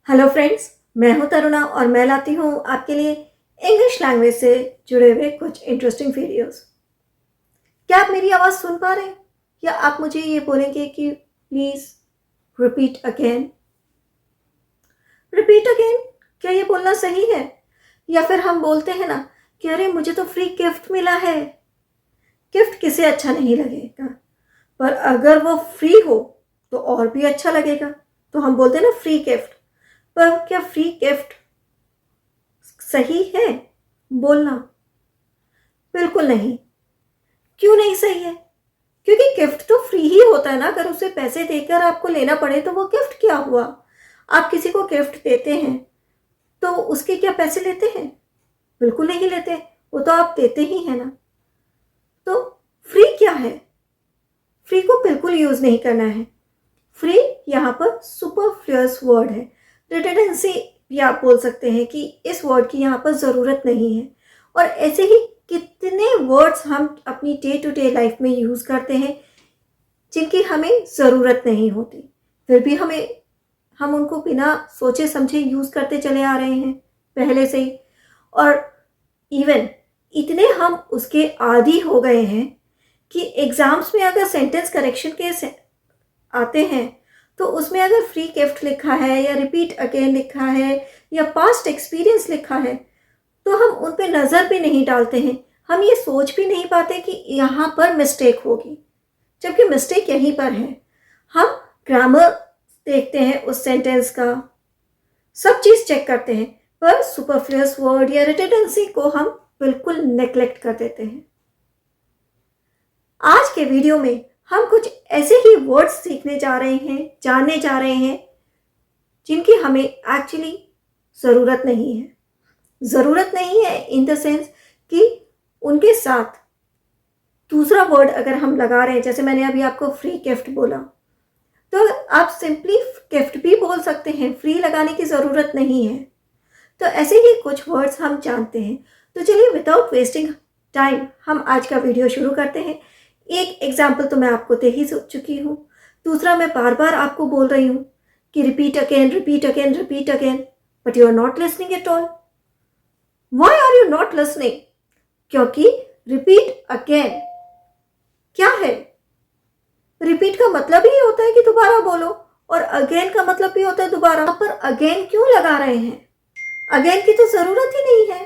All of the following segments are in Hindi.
हेलो फ्रेंड्स, मैं हूं तरुणा और मैं लाती हूं आपके लिए इंग्लिश लैंग्वेज से जुड़े हुए कुछ इंटरेस्टिंग वीडियोस। क्या आप मेरी आवाज़ सुन पा रहे हैं या आप मुझे ये बोलेंगे कि please repeat again. Repeat again, क्या ये बोलना सही है? या फिर हम बोलते हैं ना कि अरे मुझे तो फ्री गिफ्ट मिला है। गिफ्ट किसे अच्छा नहीं लगेगा, पर अगर वो फ्री हो तो और भी अच्छा लगेगा। तो हम बोलते हैं ना फ्री गिफ्ट। पर क्या फ्री गिफ्ट सही है बोलना? बिल्कुल नहीं। क्यों नहीं सही है? क्योंकि गिफ्ट तो फ्री ही होता है ना। अगर उसे पैसे देकर आपको लेना पड़े तो वो गिफ्ट क्या हुआ? आप किसी को गिफ्ट देते हैं तो उसके क्या पैसे लेते हैं? बिल्कुल नहीं लेते। वो तो आप देते ही हैं ना। तो फ्री क्या है? फ्री को बिल्कुल यूज नहीं करना है। फ्री यहाँ पर सुपरफ्लुअस वर्ड है। रिडंडेंसी भी आप बोल सकते हैं कि इस वर्ड की यहाँ पर ज़रूरत नहीं है। और ऐसे ही कितने वर्ड्स हम अपनी डे टू डे लाइफ में यूज़ करते हैं जिनकी हमें ज़रूरत नहीं होती, फिर भी हम उनको बिना सोचे समझे यूज़ करते चले आ रहे हैं पहले से ही। और इवन इतने हम उसके आदी हो गए हैं कि एग्ज़ाम्स में अगर सेंटेंस करेक्शन के आते हैं तो उसमें अगर फ्री गिफ्ट लिखा है या रिपीट अगेन लिखा है या पास्ट एक्सपीरियंस लिखा है तो हम उन पे नज़र भी नहीं डालते हैं। हम ये सोच भी नहीं पाते कि यहाँ पर मिस्टेक होगी, जबकि मिस्टेक यहीं पर है। हम ग्रामर देखते हैं उस सेंटेंस का, सब चीज़ चेक करते हैं, पर सुपरफ्लुअस वर्ड या रिडंडेंसी को हम बिल्कुल नेग्लेक्ट कर देते हैं। आज के वीडियो में हम कुछ ऐसे ही वर्ड्स सीखने जा रहे हैं, जानने जा रहे हैं जिनकी हमें एक्चुअली ज़रूरत नहीं है। ज़रूरत नहीं है इन द सेंस कि उनके साथ दूसरा वर्ड अगर हम लगा रहे हैं, जैसे मैंने अभी आपको फ्री गिफ्ट बोला, तो आप सिंपली गिफ्ट भी बोल सकते हैं, फ्री लगाने की ज़रूरत नहीं है। तो ऐसे ही कुछ वर्ड्स हम जानते हैं। तो चलिए विदाउट वेस्टिंग टाइम हम आज का वीडियो शुरू करते हैं। एक एग्जाम्पल तो मैं आपको दे ही चुकी हूँ, दूसरा मैं बार बार आपको बोल रही हूँ कि repeat again, repeat again, repeat again, but you are not listening at all. Why are you not listening? क्योंकि रिपीट अगेन क्या है? रिपीट का मतलब ही होता है कि दोबारा बोलो, और अगेन का मतलब भी होता है दोबारा। पर अगेन क्यों लगा रहे हैं? अगेन की तो जरूरत ही नहीं है।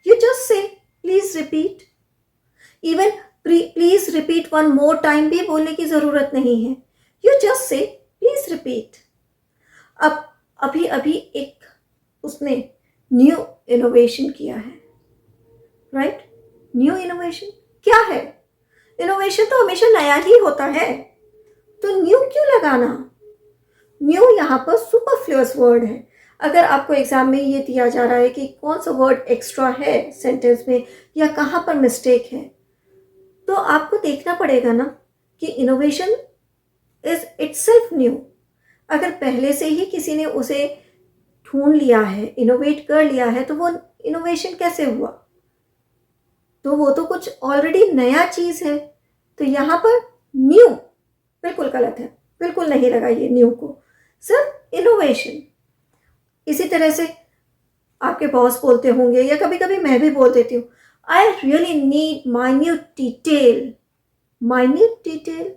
You just say please repeat. Even please repeat one more time भी बोलने की जरूरत नहीं है। You just say please repeat. अब अभी अभी एक उसने न्यू इनोवेशन किया है, राइट? न्यू इनोवेशन क्या है? इनोवेशन तो हमेशा नया ही होता है, तो न्यू क्यों लगाना? न्यू यहाँ पर सुपरफ्लुअस वर्ड है। अगर आपको एग्जाम में ये दिया जा रहा है कि कौन सा वर्ड एक्स्ट्रा है सेंटेंस में या कहाँ पर मिस्टेक है, तो आपको देखना पड़ेगा ना कि इनोवेशन इज इटसेल्फ न्यू। अगर पहले से ही किसी ने उसे ढूंढ लिया है, इनोवेट कर लिया है, तो वो इनोवेशन कैसे हुआ? तो वो तो कुछ ऑलरेडी नया चीज है। तो यहाँ पर न्यू बिल्कुल गलत है, बिल्कुल नहीं लगाइए न्यू को, सिर्फ इनोवेशन। इसी तरह से आपके बॉस बोलते होंगे या कभी कभी मैं भी बोल देती हूँ, I really need minute detail. Minute detail,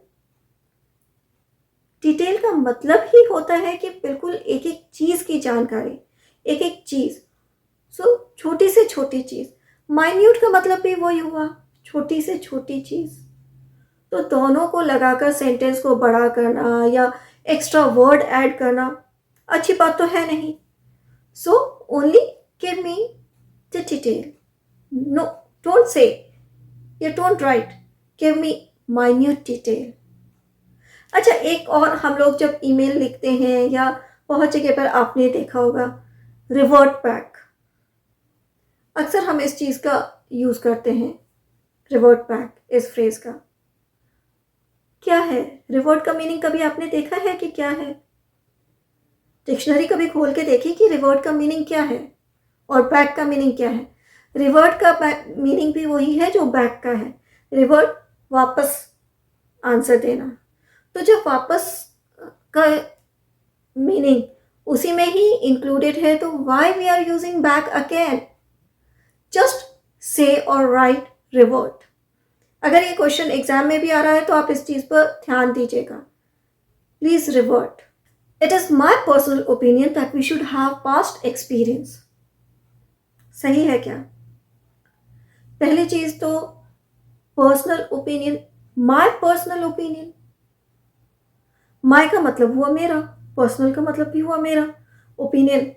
detail का मतलब ही होता है कि बिल्कुल एक एक चीज की जानकारी, एक एक चीज। सो छोटी से छोटी चीज। माइन्यूट का मतलब भी वही हुआ, छोटी से छोटी चीज। तो दोनों को लगाकर सेंटेंस को बड़ा करना या एक्स्ट्रा वर्ड ऐड करना अच्छी बात तो है नहीं। So only give me the detail. No, don't say या don't write give me minute detail. अच्छा, एक और, हम लोग जब ईमेल लिखते हैं या बहुत जगह पर आपने देखा होगा रिवर्ट बैक, अक्सर हम इस चीज का यूज करते हैं। रिवर्ट बैक इस फ्रेज का क्या है? रिवर्ट का मीनिंग कभी आपने देखा है कि क्या है? डिक्शनरी कभी खोल के देखी कि रिवर्ट का मीनिंग क्या है और बैक का मीनिंग क्या है? रिवर्ट का मीनिंग भी वही है जो बैक का है। रिवर्ट वापस आंसर देना। तो जब वापस का मीनिंग उसी में ही इंक्लूडेड है, तो why we are using back again? Just say और राइट रिवर्ट। अगर ये क्वेश्चन एग्जाम में भी आ रहा है तो आप इस चीज पर ध्यान दीजिएगा, please revert. It is my personal opinion that we should have past experience. सही है क्या? पहली चीज तो personal opinion, my personal opinion. My का मतलब हुआ मेरा, पर्सनल का मतलब भी हुआ मेरा, ओपिनियन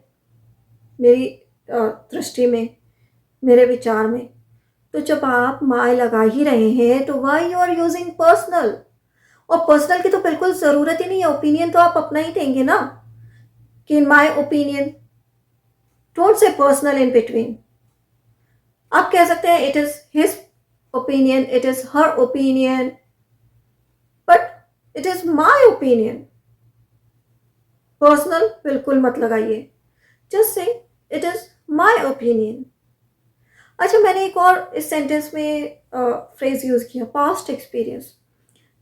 मेरी दृष्टि में, मेरे विचार में। तो जब आप माई लगा ही रहे हैं तो why you are using personal? और पर्सनल की तो बिल्कुल ज़रूरत ही नहीं है, ओपिनियन तो आप अपना ही देंगे ना, कि in my opinion. Don't say personal in between. आप कह सकते हैं it is his opinion, it is her opinion, but it is my opinion. Personal बिल्कुल मत लगाइए, just say it is my opinion. अच्छा, मैंने एक और इस सेंटेंस में फ्रेज यूज किया, पास्ट एक्सपीरियंस।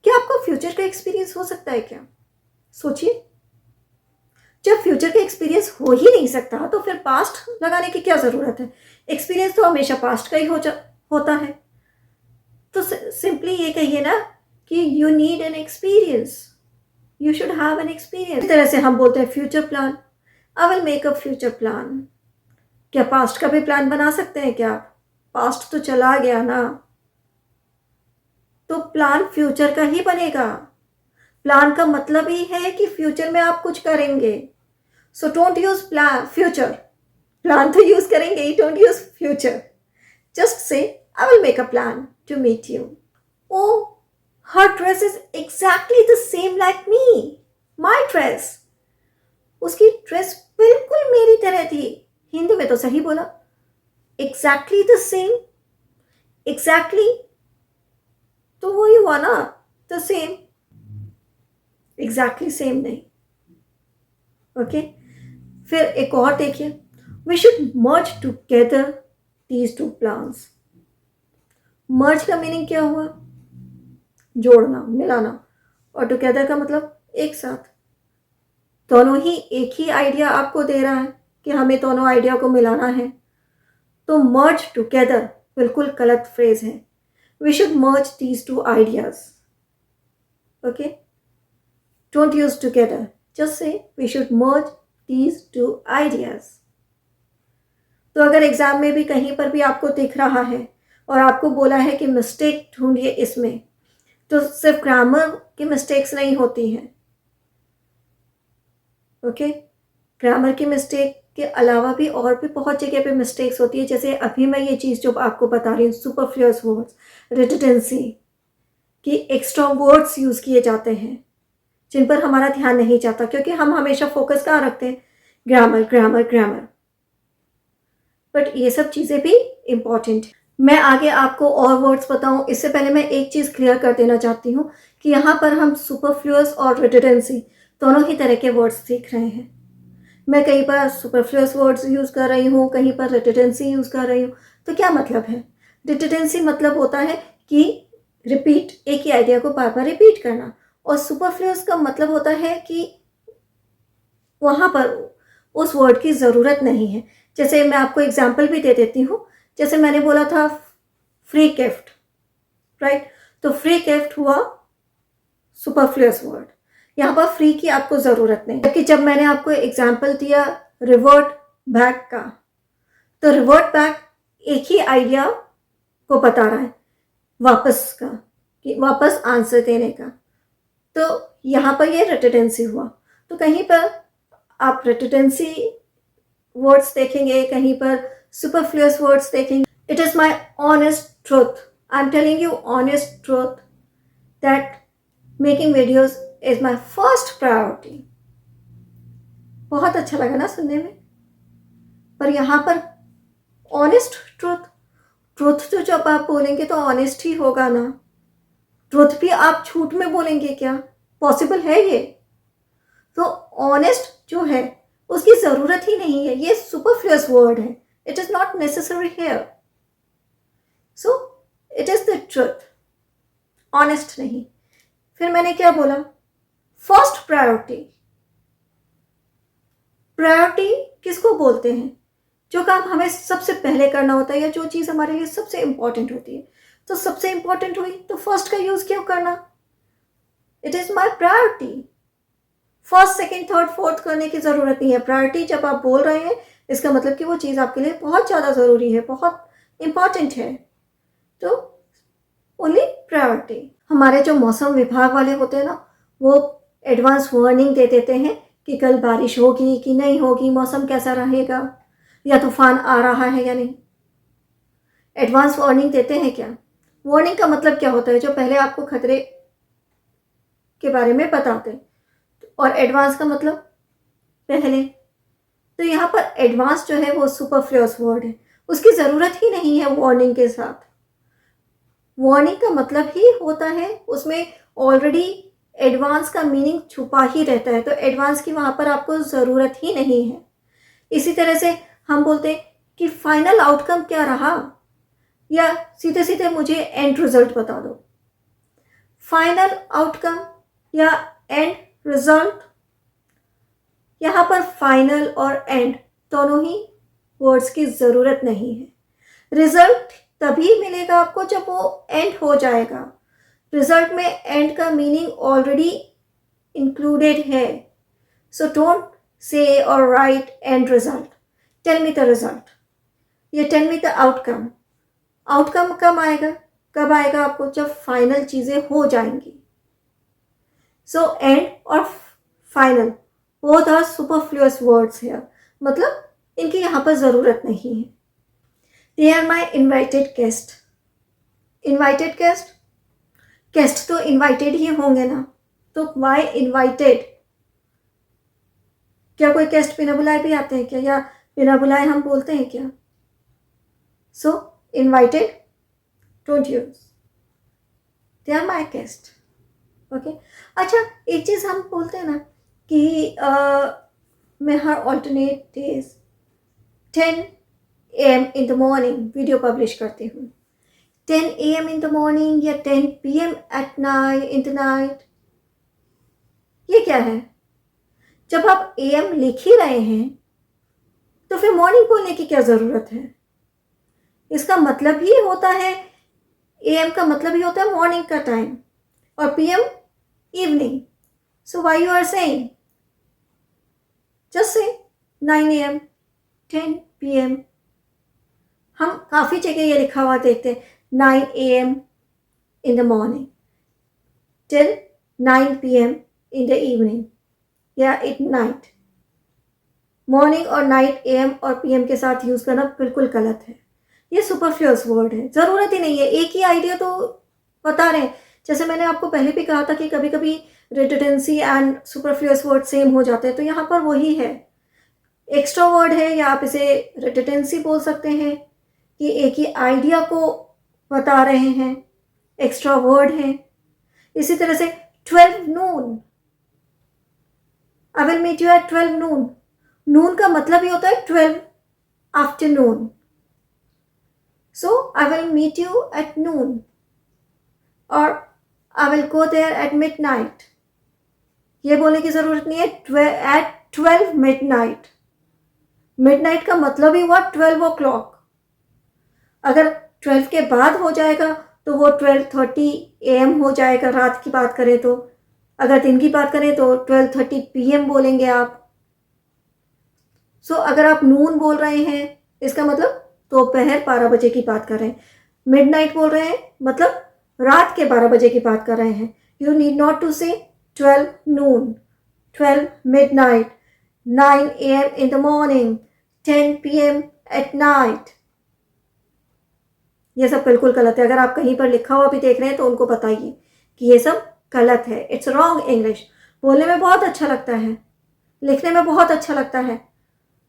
क्या आपका फ्यूचर का एक्सपीरियंस हो सकता है क्या? सोचिए, जब फ्यूचर का एक्सपीरियंस हो ही नहीं सकता तो फिर पास्ट लगाने की क्या जरूरत है? एक्सपीरियंस तो हमेशा पास्ट का ही होता है। तो सिंपली ये कहिए ना कि you need an experience, you should have an experience. इस तरह से हम बोलते हैं future plan, I will make a future plan. क्या पास्ट का भी प्लान बना सकते हैं क्या? पास्ट तो चला गया ना, तो प्लान फ्यूचर का ही बनेगा। प्लान का मतलब ही है कि फ्यूचर में आप कुछ करेंगे। So don't use plan future, plan तो यूज करेंगे ही, don't use future. Just say I will make a plan to meet you. Oh, her dress is exactly the same like me. My dress, उसकी ड्रेस बिल्कुल मेरी तरह थी। हिंदी में तो सही बोला, एग्जैक्टली द सेम। एग्जैक्टली तो वही हुआ ना, द सेम, एग्जैक्टली सेम नहीं। ओके, फिर एक और देखिए, we should merge together these two plans. Merge का मीनिंग क्या हुआ? जोड़ना, मिलाना, और टुगेदर का मतलब एक साथ। दोनों ही एक ही आइडिया आपको दे रहा है कि हमें दोनों आइडिया को मिलाना है। तो मर्ज टुगेदर बिल्कुल गलत फ्रेज है। We should merge these two ideas. Okay, don't use together, just say we should merge these two ideas. तो अगर एग्जाम में भी कहीं पर भी आपको दिख रहा है और आपको बोला है कि मिस्टेक ढूंढिए इसमें, तो सिर्फ ग्रामर की मिस्टेक्स नहीं होती हैं। ओके, ग्रामर की मिस्टेक के अलावा भी और भी बहुत जगह पे मिस्टेक्स होती है। जैसे अभी मैं ये चीज़ जो आपको बता रही हूँ, सुपरफ्लुअस वर्ड्स, रिडंडेंसी, कि एक्स्ट्रा वर्ड्स यूज़ किए जाते हैं जिन पर हमारा ध्यान नहीं जाता, क्योंकि हम हमेशा फोकस कहाँ रखते हैं? Grammar grammar grammar. बट ये सब चीज़ें भी इम्पॉर्टेंट है। मैं आगे आपको और वर्ड्स बताऊं, इससे पहले मैं एक चीज़ क्लियर कर देना चाहती हूँ कि यहाँ पर हम सुपरफ्लुअस और रिडंडेंसी दोनों ही तरह के वर्ड्स सीख रहे हैं। मैं कहीं पर सुपरफ्लुअस वर्ड्स यूज़ कर रही हूँ, कहीं पर रिडंडेंसी यूज़ कर रही हूँ। तो क्या मतलब है? रिडंडेंसी मतलब होता है कि रिपीट, एक ही आइडिया को बार बार रिपीट करना, और सुपरफ्लुअस का मतलब होता है कि वहाँ पर उस वर्ड की ज़रूरत नहीं है। जैसे मैं आपको एग्जाम्पल भी दे देती हूँ, जैसे मैंने बोला था फ्री गिफ्ट, राइट? तो फ्री गिफ्ट हुआ सुपरफ्लुअस वर्ड, यहाँ पर फ्री की आपको ज़रूरत नहीं। जबकि जब मैंने आपको एग्जाम्पल दिया रिवर्ट बैक का, तो रिवर्ट बैक एक ही आइडिया को बता रहा है, वापस का, कि वापस आंसर देने का। तो यहाँ पर ये रिडंडेंसी हुआ। तो कहीं पर आप रिडंडेंसी वर्ड्स देखेंगे, कहीं पर सुपरफ्लुअस वर्ड्स देखेंगे। It is my honest truth, I am telling you honest truth, that making videos is my first priority. बहुत अच्छा लगा ना सुनने में? पर यहाँ पर ऑनेस्ट ट्रूथ, ट्रूथ तो जब आप बोलेंगे तो ऑनेस्ट ही होगा ना। ट्रूथ भी आप झूठ में बोलेंगे क्या? पॉसिबल है ये? तो ऑनेस्ट जो है उसकी ज़रूरत ही नहीं है, ये सुपरफ्लुअस वर्ड है, it is not necessary here. So it is the truth, honest नहीं। फिर मैंने क्या बोला? First priority. प्रायोरिटी किसको बोलते हैं? जो काम हमें सबसे पहले करना होता है या जो चीज़ हमारे लिए सबसे इम्पॉर्टेंट होती है। तो सबसे इम्पॉर्टेंट हुई तो फर्स्ट का यूज़ क्यों करना? It is my priority. First, second, third, fourth करने की ज़रूरत नहीं है। प्रायोरिटी जब आप बोल रहे हैं इसका मतलब कि वो चीज़ आपके लिए बहुत ज़्यादा ज़रूरी है, बहुत इम्पॉर्टेंट है। तो ओनली प्रायोरिटी। हमारे जो मौसम विभाग वाले होते हैं ना, वो एडवांस वार्निंग दे देते हैं कि कल बारिश होगी कि नहीं होगी, मौसम कैसा रहेगा, या तूफान आ रहा है या नहीं। एडवांस वार्निंग देते हैं क्या? वार्निंग का मतलब क्या होता है? जो पहले आपको खतरे के बारे में बताते हैं। और एडवांस का मतलब पहले। तो यहाँ पर एडवांस जो है वो सुपरफ्लुअस वर्ड है, उसकी ज़रूरत ही नहीं है वार्निंग के साथ। वार्निंग का मतलब ही होता है उसमें ऑलरेडी एडवांस का मीनिंग छुपा ही रहता है, तो एडवांस की वहाँ पर आपको ज़रूरत ही नहीं है। इसी तरह से हम बोलते हैं कि फाइनल आउटकम क्या रहा, या सीधे सीधे मुझे एंड रिजल्ट बता दो। फाइनल आउटकम या एंड रिजल्ट, यहाँ पर फाइनल और एंड दोनों ही वर्ड्स की ज़रूरत नहीं है। रिजल्ट तभी मिलेगा आपको जब वो एंड हो जाएगा। रिजल्ट में एंड का मीनिंग ऑलरेडी इंक्लूडेड है। सो डोंट से और write end result, tell me the result, ये tell me the outcome. Outcome कब आएगा आपको? जब फाइनल चीज़ें हो जाएंगी। सो एंड और final both are superfluous words है, मतलब इनकी यहाँ पर ज़रूरत नहीं है। They are my invited guest. Invited guest, guest तो इन्वाइटेड ही होंगे ना, तो वाई इन्वाइटेड? क्या कोई गेस्ट बिना बुलाए भी आते हैं क्या, या बिना बुलाए हम बोलते हैं क्या? So invited don't use, they are my guest. Okay. अच्छा, एक चीज़ हम बोलते हैं ना कि मैं हर alternate days 10 AM in the morning video publish करती हूँ। 10 AM इन द मॉर्निंग या 10 PM at night, in the night, ये क्या है? जब आप AM लिख ही रहे हैं तो फिर मॉर्निंग बोलने की क्या ज़रूरत है? इसका मतलब ही होता है, AM का मतलब ही होता है मॉर्निंग का टाइम, और PM evening. So why you are saying? Just say 9 AM, 10 PM। हम काफ़ी जगह ये लिखा हुआ देखते हैं, 9 AM in the morning till 9 PM in the evening या एट नाइट। मॉर्निंग और नाइट AM और PM के साथ यूज़ करना बिल्कुल गलत है। ये सुपरफ्लुअस वर्ड है, ज़रूरत ही नहीं है। एक ही आइडिया तो बता रहे हैं। जैसे मैंने आपको पहले भी कहा था कि कभी कभी redundancy and superfluous word same हो जाते हैं, तो यहाँ पर वही है। एक्स्ट्रा वर्ड है, या आप इसे रिडंडेंसी बोल सकते हैं कि एक ही आइडिया को बता रहे हैं, एक्स्ट्रा वर्ड है। इसी तरह से 12 noon, I will meet you at 12 noon. Noon का मतलब ही होता है 12 afternoon. So I will meet you at noon, और I will go there at midnight. ये बोलने की ज़रूरत नहीं है एट 12 मिडनाइट। मिडनाइट का मतलब ही हुआ 12 o'clock। अगर 12 के बाद हो जाएगा तो वो 12:30 AM हो जाएगा, रात की बात करें तो। अगर दिन की बात करें तो 12:30 PM बोलेंगे आप। सो अगर आप नून बोल रहे हैं इसका मतलब दोपहर 12 बजे की बात कर रहे हैं। मिडनाइट बोल रहे हैं मतलब रात के 12 बजे की बात कर रहे हैं। यू नीड नॉट टू से 12 नून, 12 midnight, 9 AM in the morning, 10 PM at night. ये सब बिल्कुल गलत है। अगर आप कहीं पर लिखा हुआ भी देख रहे हैं तो उनको बताइए कि ये सब गलत है। It's wrong English. बोलने में बहुत अच्छा लगता है, लिखने में बहुत अच्छा लगता है,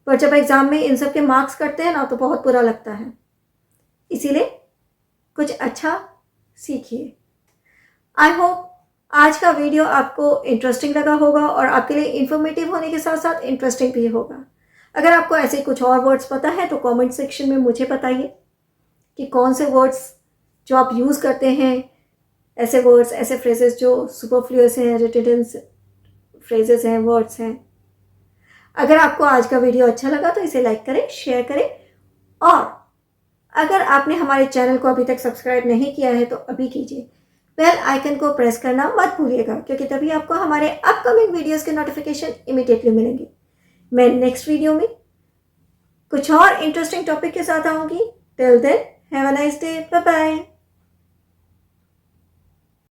पर जब एग्ज़ाम में इन सब के मार्क्स कटते हैं ना तो बहुत बुरा लगता है। इसीलिए कुछ अच्छा सीखिए। आई होप आज का वीडियो आपको इंटरेस्टिंग लगा होगा और आपके लिए इंफॉर्मेटिव होने के साथ साथ इंटरेस्टिंग भी होगा। अगर आपको ऐसे कुछ और वर्ड्स पता है तो कमेंट सेक्शन में मुझे बताइए कि कौन से वर्ड्स जो आप यूज़ करते हैं, ऐसे वर्ड्स, ऐसे फ्रेजेस जो सुपरफ्लुअस हैं, रिडंडेंट फ्रेजेस हैं, वर्ड्स हैं। अगर आपको आज का वीडियो अच्छा लगा तो इसे लाइक करें, शेयर करें और अगर आपने हमारे चैनल को अभी तक सब्सक्राइब नहीं किया है तो अभी कीजिए। बेल आइकन को प्रेस करना मत भूलिएगा क्योंकि तभी आपको हमारे अपकमिंग वीडियोस के नोटिफिकेशन इमीडिएटली मिलेंगे। मैं नेक्स्ट वीडियो में कुछ और इंटरेस्टिंग टॉपिक के साथ आऊंगी। Till then have a nice day, bye bye.